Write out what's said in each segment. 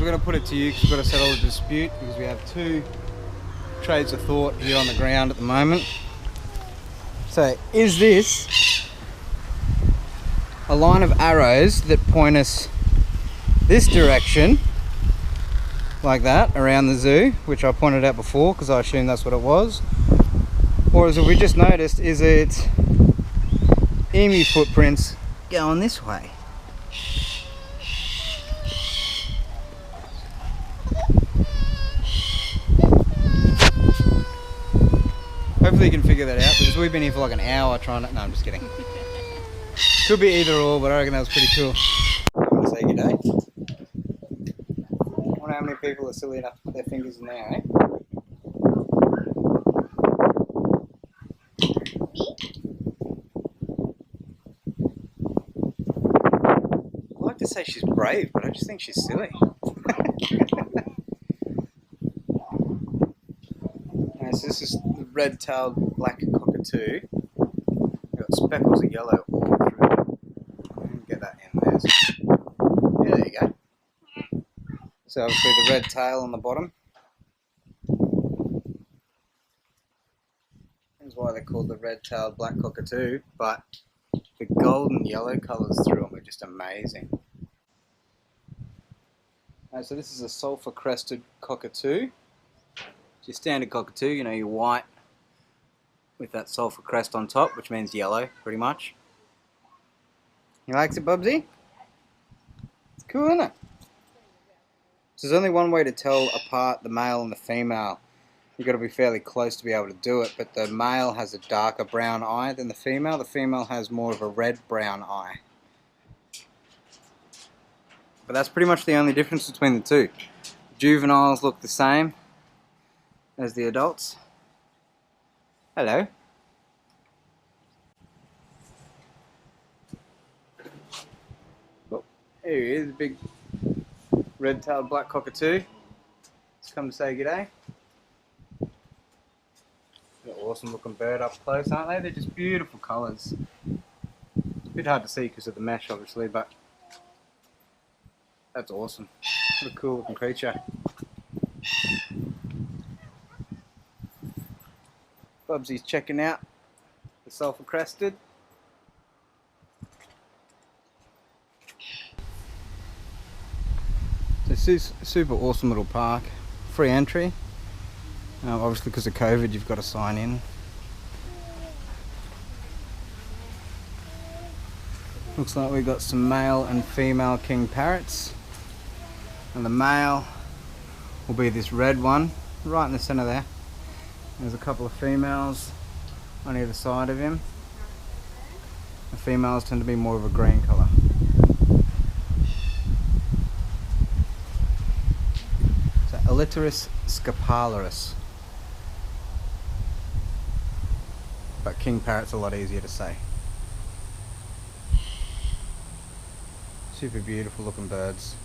going to put it to you because we've got to settle the dispute, because we have two trades of thought here on the ground at the moment. So, is this a line of arrows that point us this direction, like that, around the zoo, which I pointed out before because I assumed that's what it was? Or as we just noticed, is it emu footprints going this way? Hopefully you can figure that out, because we've been here for like an hour trying to... No, I'm just kidding. Could be either or, but I reckon that was pretty cool. I want to say good day. I wonder how many people are silly enough to put their fingers in there, eh? I'd like to say she's brave, but I just think she's silly. Okay, so this is the red-tailed black cockatoo. We've got speckles of yellow all through. Get that in there. Yeah, there you go. So obviously the red tail on the bottom. That's why they're called the red-tailed black cockatoo, but the golden yellow colours through them are just amazing. Right, so this is a sulphur-crested cockatoo. It's your standard cockatoo, you know, your white with that sulphur crest on top, which means yellow, pretty much. You likes it, Bubsy? It's cool, isn't it? So there's only one way to tell apart the male and the female. You've got to be fairly close to be able to do it, but the male has a darker brown eye than the female. The female has more of a red-brown eye. But that's pretty much the only difference between the two. Juveniles look the same as the adults. Hello. Oh, here he is, a big red-tailed black cockatoo. Let's come to say g'day. Got an awesome looking bird up close, aren't they? They're just beautiful colours. It's a bit hard to see because of the mesh, obviously, but that's awesome. What a cool looking creature. Bubsy's checking out the sulphur crested. It's a super awesome little park. Free entry. Obviously because of COVID you've got to sign in. Looks like we've got some male and female king parrots. And the male will be this red one right in the centre there. There's a couple of females on either side of him. The females tend to be more of a green colour. So Elytris scapularis. But king parrot's a lot easier to say. Super beautiful looking birds.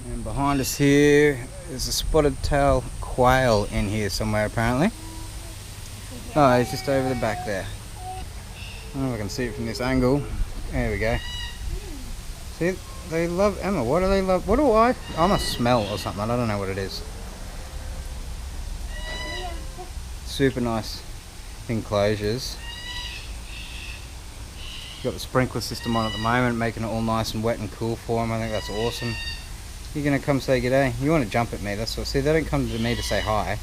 And behind us here is a spotted tail quail in here somewhere apparently. Oh, it's just over the back there. I don't know if I can see it from this angle. There we go. See, they love Emma. What do they love? What do I must smell or something. I don't know what it is. Super nice enclosures. Got the sprinkler system on at the moment, making it all nice and wet and cool for them. I think that's awesome. You're gonna come say g'day. You want to jump at me? That's what. See, they don't come to me to say hi.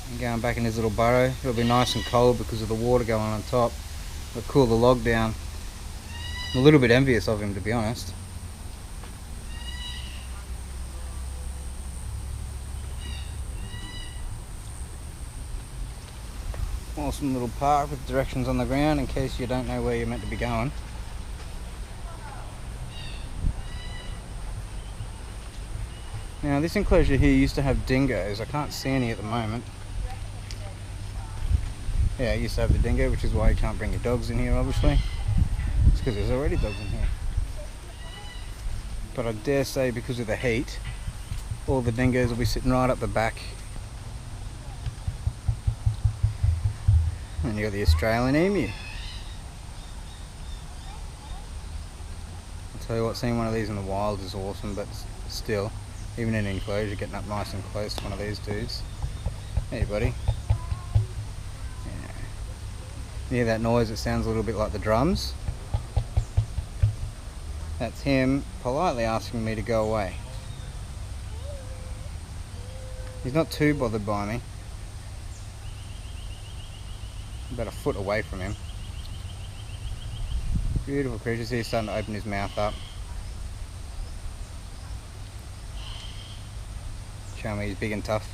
I'm going back in his little burrow. It'll be nice and cold because of the water going on top. It'll cool the log down. I'm a little bit envious of him, to be honest. Awesome little park with directions on the ground in case you don't know where you're meant to be going. Now this enclosure here used to have dingoes. I can't see any at the moment. Yeah, it used to have the dingo, which is why you can't bring your dogs in here, obviously. It's because there's already dogs in here. But I dare say because of the heat, all the dingoes will be sitting right up the back. And you got the Australian emu. Tell you what, seeing one of these in the wild is awesome, but still, even in an enclosure, getting up nice and close to one of these dudes. Hey buddy. Yeah. You hear that noise? It sounds a little bit like the drums. That's him politely asking me to go away. He's not too bothered by me. About a foot away from him. Beautiful creatures. He's starting to open his mouth up. Show me he's big and tough.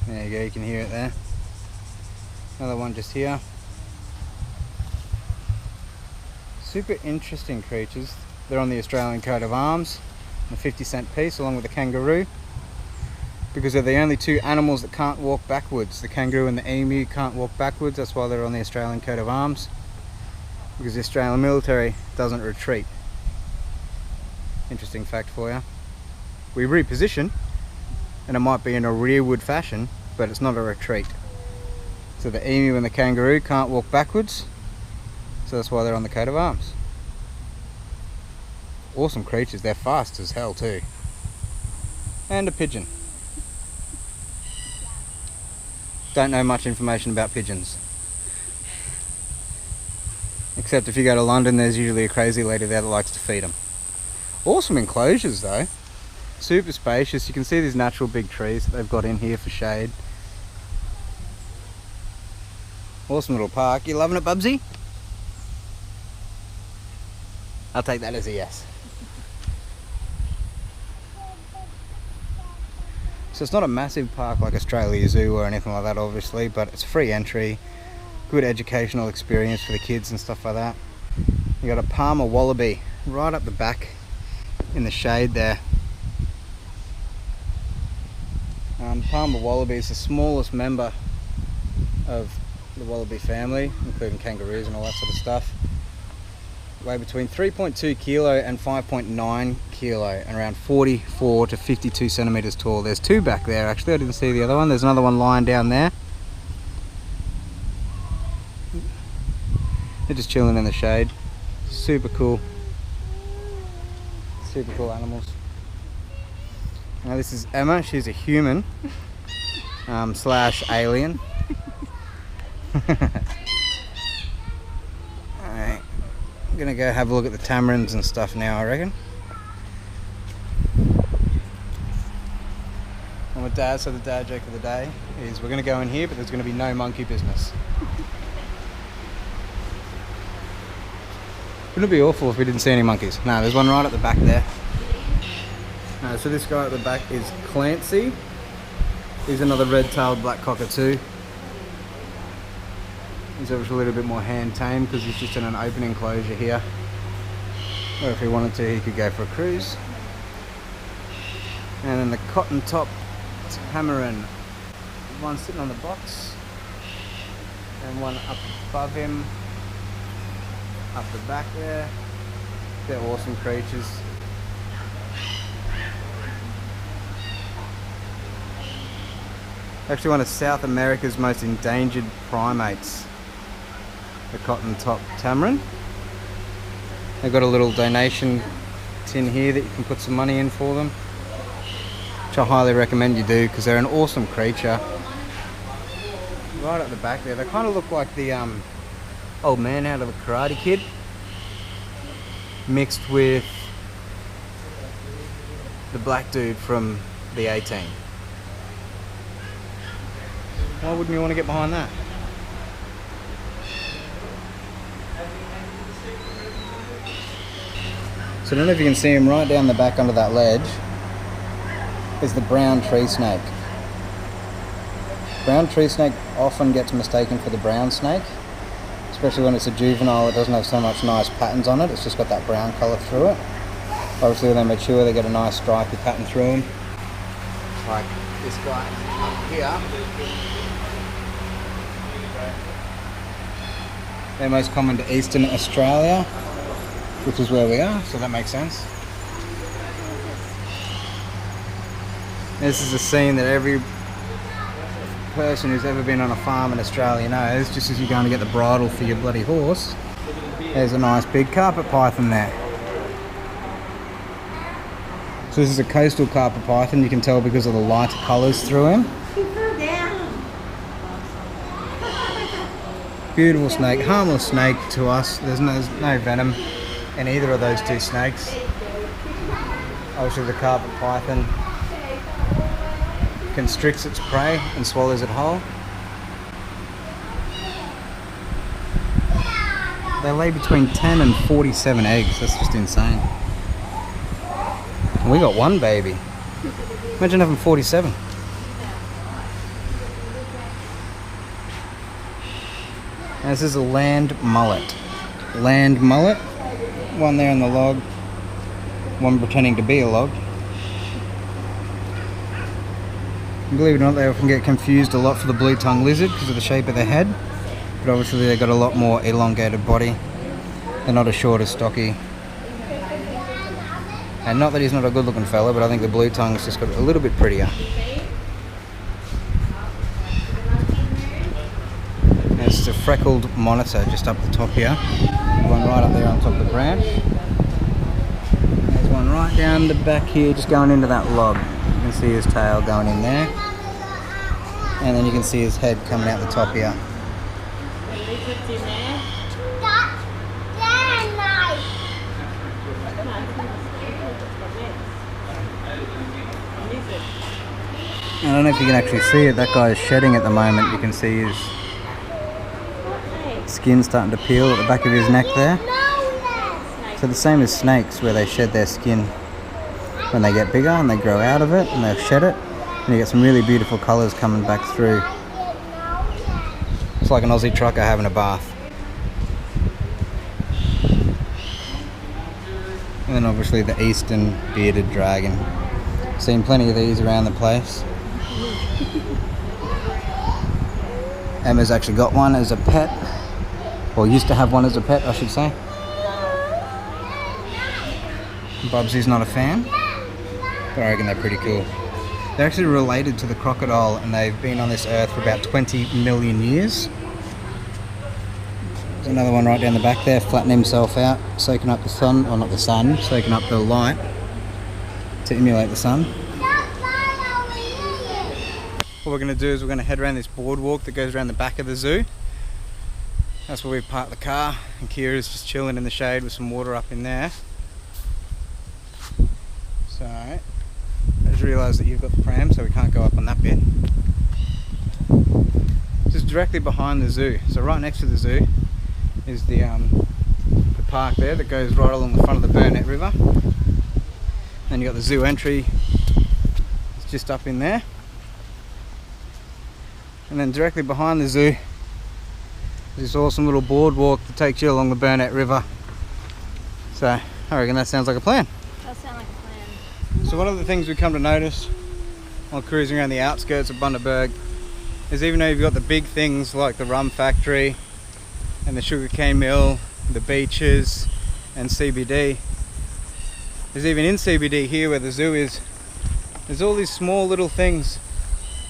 There you go, you can hear it there. Another one just here. Super interesting creatures. They're on the Australian coat of arms, a 50-cent piece, along with the kangaroo, because they're the only two animals that can't walk backwards. The kangaroo and the emu can't walk backwards. That's why they're on the Australian coat of arms, because the Australian military doesn't retreat. Interesting fact for you. We reposition, and it might be in a rearward fashion, but it's not a retreat. So the emu and the kangaroo can't walk backwards, so that's why they're on the coat of arms. Awesome creatures. They're fast as hell too. And a pigeon. Don't know much information about pigeons, except if you go to London, there's usually a crazy lady there that likes to feed them. Awesome enclosures though. Super spacious. You can see these natural big trees that they've got in here for shade. Awesome little park. You loving it, Bubsy? I'll take that as a yes. So it's not a massive park like Australia Zoo or anything like that, obviously, but it's free entry, good educational experience for the kids and stuff like that. You got a Palmer Wallaby right up the back in the shade there. Palmer Wallaby is the smallest member of the wallaby family, including kangaroos and all that sort of stuff. Weigh between 3.2 kilo and 5.9 kilo and around 44 to 52 centimeters tall. There's two back there actually. I didn't see the other one. There's another one lying down there. They're just chilling in the shade. Super cool. Super cool animals. Now this is Emma. She's a human slash alien. Alright, I'm gonna go have a look at the tamarins and stuff now, I reckon. I'm with Dad, so the dad joke of the day is we're gonna go in here, but there's gonna be no monkey business. Wouldn't it be awful if we didn't see any monkeys? No, there's one right at the back there. So this guy at the back is Clancy. He's another red-tailed black cockatoo. He's obviously a little bit more hand-tamed because he's just in an open enclosure here. Or if he wanted to, he could go for a cruise. And then the cotton-top tamarin. One sitting on the box. And one up above him. Up the back there. They're awesome creatures. Actually one of South America's most endangered primates. The cotton-top tamarin. They've got a little donation tin here that you can put some money in for them, which I highly recommend you do because they're an awesome creature. Right at the back there, they kind of look like the old man out of the Karate Kid mixed with the black dude from the A-Team. Why wouldn't you want to get behind that? So I don't know if you can see him right down the back under that ledge is the brown tree snake. Brown tree snake often gets mistaken for the brown snake, especially when it's a juvenile. It doesn't have so much nice patterns on it. It's just got that brown colour through it. Obviously when they mature they get a nice stripy pattern through them. Like this guy up here. They're most common to Eastern Australia, which is where we are, so that makes sense. This is a scene that every person who's ever been on a farm in Australia knows. Just as you're going to get the bridle for your bloody horse, There's a nice big carpet python there. So this is a coastal carpet python, you can tell because of the lighter colours through him. Beautiful snake, harmless snake to us. There's no venom in either of those two snakes. Obviously the carpet python constricts its prey and swallows it whole. They lay between 10 and 47 eggs, that's just insane. And we got one baby. Imagine having 47. And this is a land mullet. Land mullet. One there on the log. One pretending to be a log. And believe it or not, they often get confused a lot for the blue-tongued lizard because of the shape of their head. But obviously they've got a lot more elongated body. They're not as short as Stocky. And not that he's not a good looking fella, but I think the blue tongue's just got a little bit prettier. There's a freckled monitor just up the top here. One right up there on top of the branch. There's one right down the back here, just going into that log. You can see his tail going in there. And then you can see his head coming out the top here. I don't know if you can actually see it, that guy is shedding at the moment. You can see his skin starting to peel at the back of his neck there. So the same as snakes, where they shed their skin when they get bigger and they grow out of it and they shed it. And you get some really beautiful colours coming back through. It's like an Aussie trucker having a bath. And then obviously the eastern bearded dragon. Seen plenty of these around the place. Emma's actually got one as a pet, or used to have one as a pet I should say. Bubsy's not a fan, but I reckon they're pretty cool. They're actually related to the crocodile and they've been on this earth for about 20 million years. There's another one right down the back there, flattening himself out, soaking up the sun, or not the sun, soaking up the light to emulate the sun. What we're going to do is we're going to head around this boardwalk that goes around the back of the zoo. That's where we parked the car, and Kira's just chilling in the shade with some water up in there. So, I just realised that you've got the pram, so we can't go up on that bit. This is directly behind the zoo, so right next to the zoo is the park there that goes right along the front of the Burnett River. Then you got the zoo entry, it's just up in there. And then directly behind the zoo is this awesome little boardwalk that takes you along the Burnett River. So I reckon that sounds like a plan. Does sound like a plan. So one of the things we come to notice while cruising around the outskirts of Bundaberg is even though you've got the big things like the rum factory and the sugarcane mill, the beaches and CBD, there's even in CBD here where the zoo is, there's all these small little things.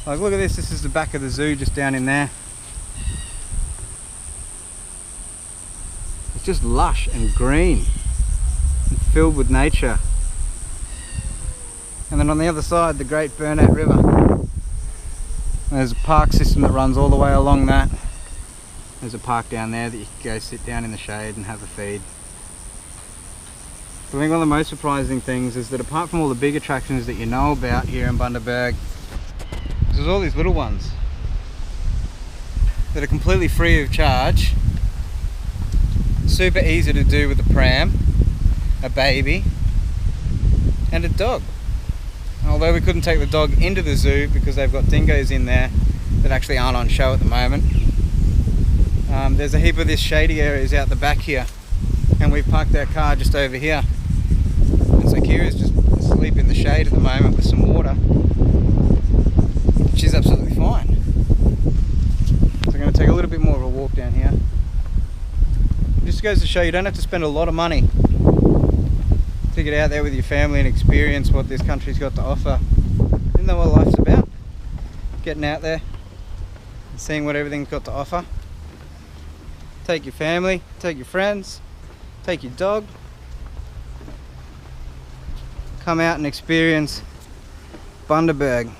Like look at this, this is the back of the zoo just down in there. It's just lush and green and filled with nature. And then on the other side, the Great Burnett River. There's a park system that runs all the way along that. There's a park down there that you can go sit down in the shade and have a feed. I think one of the most surprising things is that apart from all the big attractions that you know about here in Bundaberg, there's all these little ones that are completely free of charge, super easy to do with a pram, a baby and a dog. Although we couldn't take the dog into the zoo because they've got dingoes in there that actually aren't on show at the moment. There's a heap of this shady areas out the back here and we've parked our car just over here. And so Kira's just asleep in the shade at the moment with some water. She's absolutely fine. So I'm going to take a little bit more of a walk down here. It just goes to show you don't have to spend a lot of money to get out there with your family and experience what this country's got to offer. Isn't that what life's about? Getting out there and seeing what everything's got to offer. Take your family, take your friends, take your dog, come out and experience Bundaberg.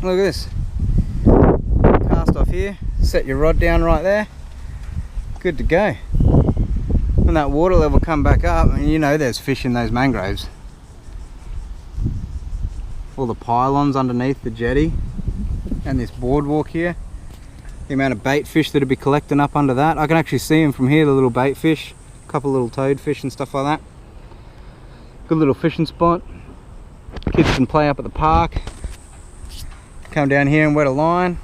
Look at this. Cast off here, set your rod down right there. Good to go. When that water level come back up, and you know there's fish in those mangroves. All the pylons underneath the jetty and this boardwalk here. The amount of bait fish that'll be collecting up under that. I can actually see them from here, the little bait fish. A couple little toadfish and stuff like that. Good little fishing spot. Kids can play up at the park. Come down here and wet a line.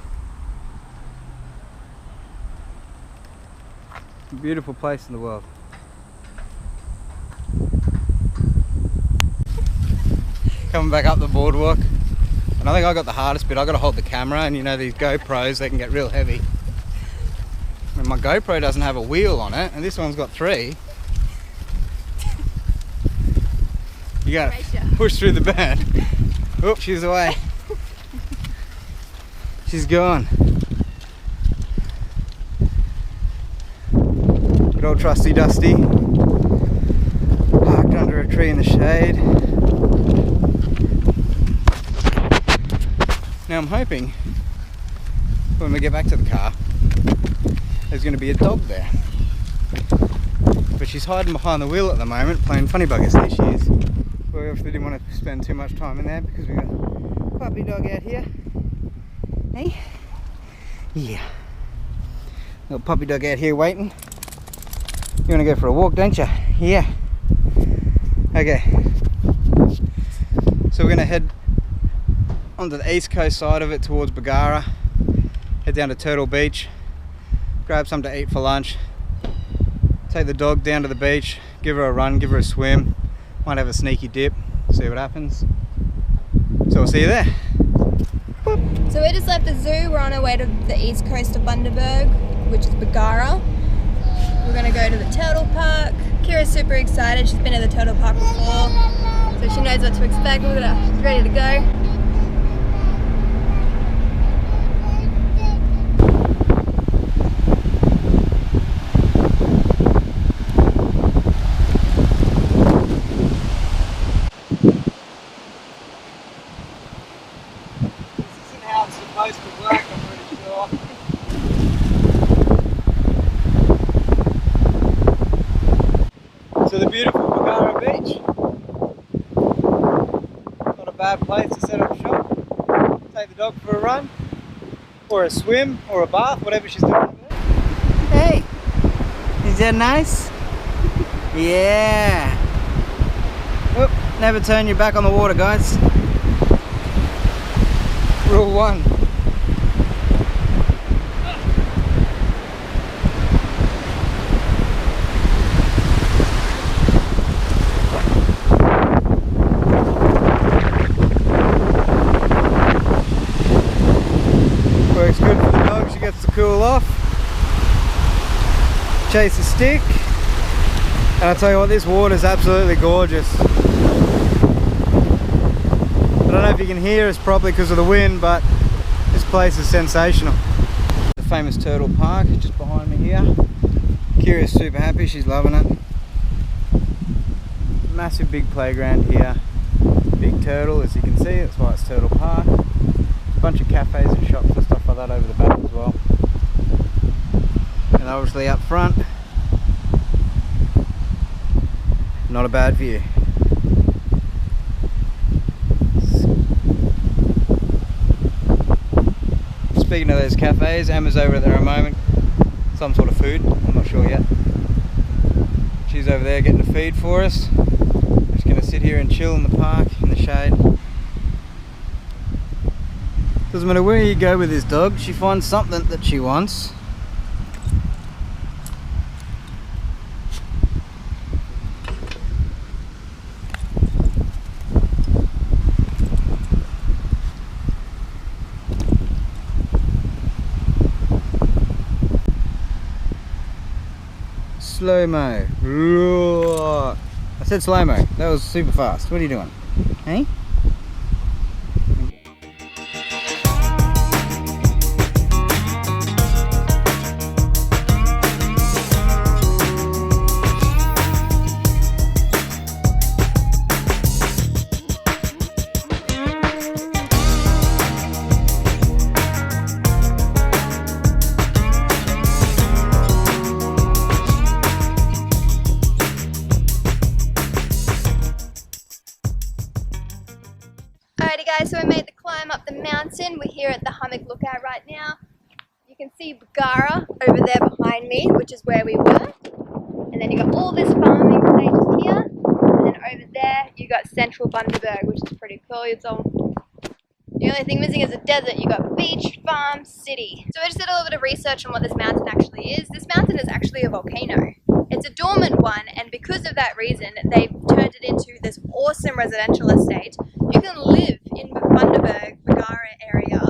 Beautiful place in the world. Coming back up the boardwalk. And I think I got the hardest bit. I got to hold the camera, and you know these GoPros, they can get real heavy. And my GoPro doesn't have a wheel on it, and this one's got 3. You got to push through the bed. Oh, she's away. She's gone. Good old trusty Dusty. Parked under a tree in the shade. Now I'm hoping when we get back to the car, there's going to be a dog there. But she's hiding behind the wheel at the moment, playing funny buggers. There she is. We obviously didn't want to spend too much time in there because we got a puppy dog out here. Hey? Yeah. Little puppy dog out here waiting. You want to go for a walk, don't you? Yeah. Okay. So we're going to head onto the east coast side of it towards Bargara. Head down to Turtle Beach. Grab something to eat for lunch. Take the dog down to the beach. Give her a run, give her a swim. Might have a sneaky dip. See what happens. So we'll see you there. So we just left the zoo. We're on our way to the east coast of Bundaberg, which is Bargara. We're going to go to the turtle park. Kira's super excited. She's been to the turtle park before, so she knows what to expect. She's ready to go. So the beautiful Bargara Beach. Not a bad place to set up shop. Take the dog for a run, or a swim, or a bath, whatever she's doing over there. Hey, is that nice? Yeah. Oop, never turn your back on the water, guys. Rule 1. Works good for the dog, she gets to cool off, chase a stick, and I'll tell you what, this water is absolutely gorgeous. I don't know if you can hear us properly because of the wind, but this place is sensational. The famous turtle park just behind me here. Kira's super happy, she's loving it. Massive big playground here. Big turtle, as you can see, that's why it's Turtle Park. A bunch of cafes and shops and stuff like that over the back as well. And obviously up front, not a bad view. Speaking of those cafes, Emma's over there at the moment. Some sort of food, I'm not sure yet. She's over there getting a feed for us. Just going to sit here and chill in the park, in the shade. Doesn't matter where you go with this dog, she finds something that she wants. slow-mo. I said slow-mo. That was super fast. What are you doing? Hey? Alrighty guys, so we made the climb up the mountain. We're here at the Hummock Lookout right now. You can see Bargara over there behind me, which is where we were. And then you got all this farming stages here. And then over there you got central Bundaberg, which is pretty cool. It's all... The only thing missing is a desert. You got beach, farm, city. So I just did a little bit of research on what this mountain actually is. This mountain is actually a volcano. It's a dormant one, and because of that reason, they've turned it into this awesome residential estate. You can live in the Bundaberg, Bargara area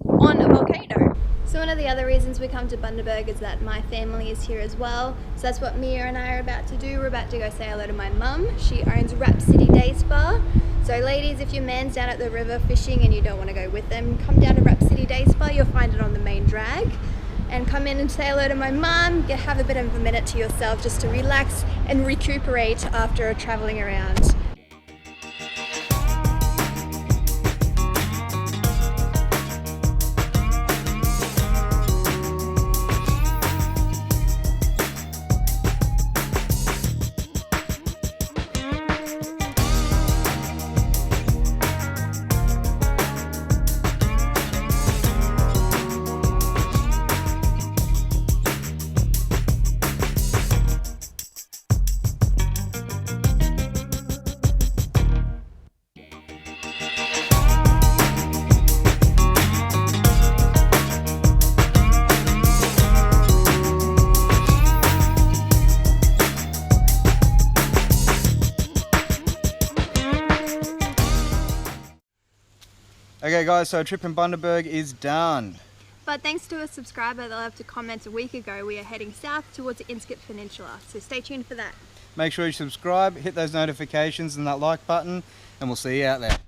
on a volcano. So one of the other reasons we come to Bundaberg is that my family is here as well. So that's what Mia and I are about to do. We're about to go say hello to my mum. She owns Rap City Day Spa. So ladies, if your man's down at the river fishing and you don't want to go with them, come down to Rap City Day Spa. You'll find it on the main drag. And come in and say hello to my mum, have a bit of a minute to yourself just to relax and recuperate after travelling around. Okay guys, so our trip in Bundaberg is done. But thanks to a subscriber that left a comment a week ago, we are heading south towards the Inskip Peninsula. So stay tuned for that. Make sure you subscribe, hit those notifications and that like button, and we'll see you out there.